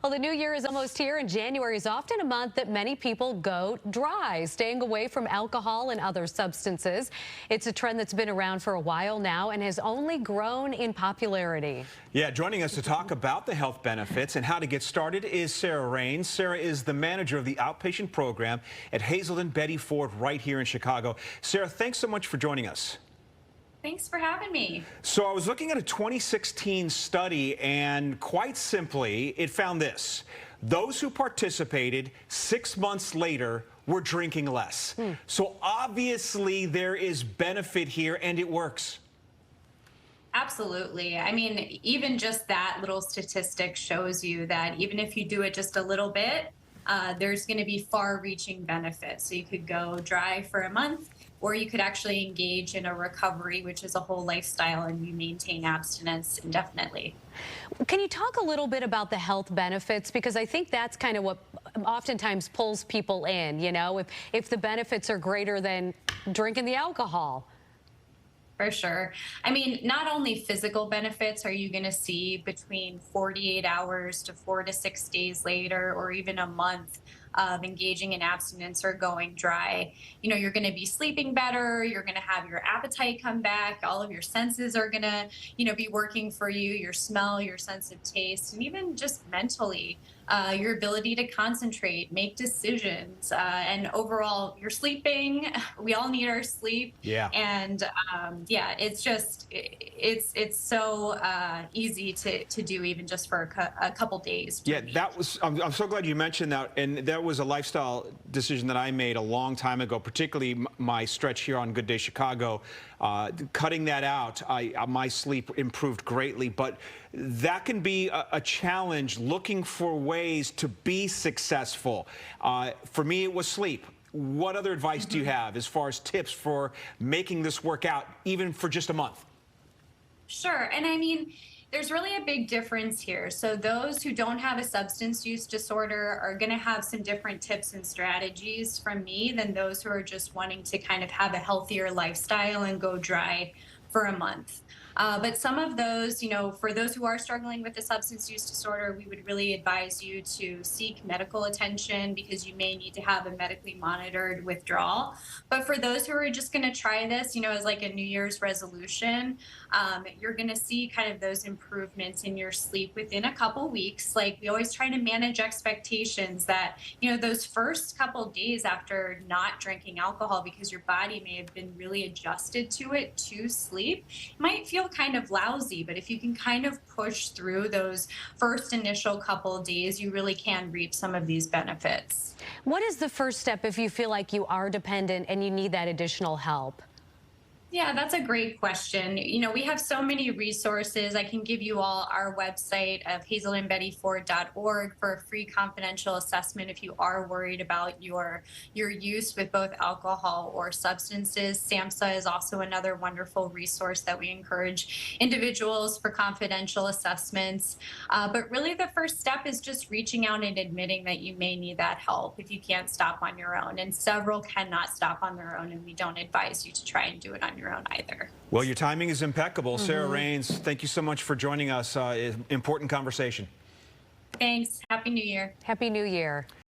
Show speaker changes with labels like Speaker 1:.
Speaker 1: Well, the new year is almost here, and January is often a month that many people go dry, staying away from alcohol and other substances. It's a trend that's been around for a while now and has only grown in popularity.
Speaker 2: Yeah, joining us to talk about the health benefits and how to get started is Sarah Rains. Sarah is the manager of the outpatient program at Hazelden Betty Ford right here in Chicago. Sarah, thanks so much for joining us.
Speaker 3: Thanks for having me.
Speaker 2: So I was looking at a 2016 study, and quite simply, it found this. Those who participated 6 months later were drinking less. So obviously there is benefit here, and it works.
Speaker 3: Absolutely. I mean, even just that little statistic shows you that even if you do it just a little bit, there's going to be far-reaching benefits. So you could go dry for a month, or you could actually engage in a recovery, which is a whole lifestyle, and you maintain abstinence indefinitely.
Speaker 1: Can you talk a little bit about the health benefits? Because I think that's kind of what oftentimes pulls people in, you know, if the benefits are greater than drinking the alcohol.
Speaker 3: For sure. I mean, not only physical benefits are you going to see between 48 hours to 4 to 6 days later, or even a month of engaging in abstinence or going dry. You know, you're going to be sleeping better. You're going to have your appetite come back. All of your senses are going to, be working for you. Your smell, your sense of taste, and even just mentally, your ability to concentrate, make decisions, and overall, you're sleeping. We all need our sleep.
Speaker 2: Yeah.
Speaker 3: And yeah, it's just it's so easy to do, even just for a couple days.
Speaker 2: Yeah, that was. I'm so glad you mentioned that, and that was a lifestyle decision that I made a long time ago. Particularly my stretch here on Good Day Chicago, cutting that out, my sleep improved greatly. But that can be a challenge, looking for ways to be successful. For me, it was sleep. What other advice do you have as far as tips for making this work out, even for just a month?
Speaker 3: Sure. And I mean, there's really a big difference here. So those who don't have a substance use disorder are going to have some different tips and strategies from me than those who are just wanting to kind of have a healthier lifestyle and go dry for a month. But some of those, for those who are struggling with a substance use disorder, we would really advise you to seek medical attention, because you may need to have a medically monitored withdrawal. But for those who are just going to try this, as like a New Year's resolution, you're going to see kind of those improvements in your sleep within a couple weeks. Like, we always try to manage expectations that, those first couple days after not drinking alcohol, because your body may have been really adjusted to it to sleep, might feel kind of lousy. But if you can kind of push through those first initial couple of days, you really can reap some of these benefits.
Speaker 1: What is the first step if you feel like you are dependent and you need that additional help?
Speaker 3: Yeah, that's a great question. We have so many resources. I can give you all our website of hazeldenbettyford.org for a free confidential assessment if you are worried about your use with both alcohol or substances. SAMHSA is also another wonderful resource that we encourage individuals for confidential assessments. But really the first step is just reaching out and admitting that you may need that help if you can't stop on your own. And several cannot stop on their own, and we don't advise you to try and do it on your own either.
Speaker 2: Well, your timing is impeccable. Sarah Rains, thank you so much for joining us. Important conversation.
Speaker 3: Thanks. Happy New Year.
Speaker 1: Happy New Year.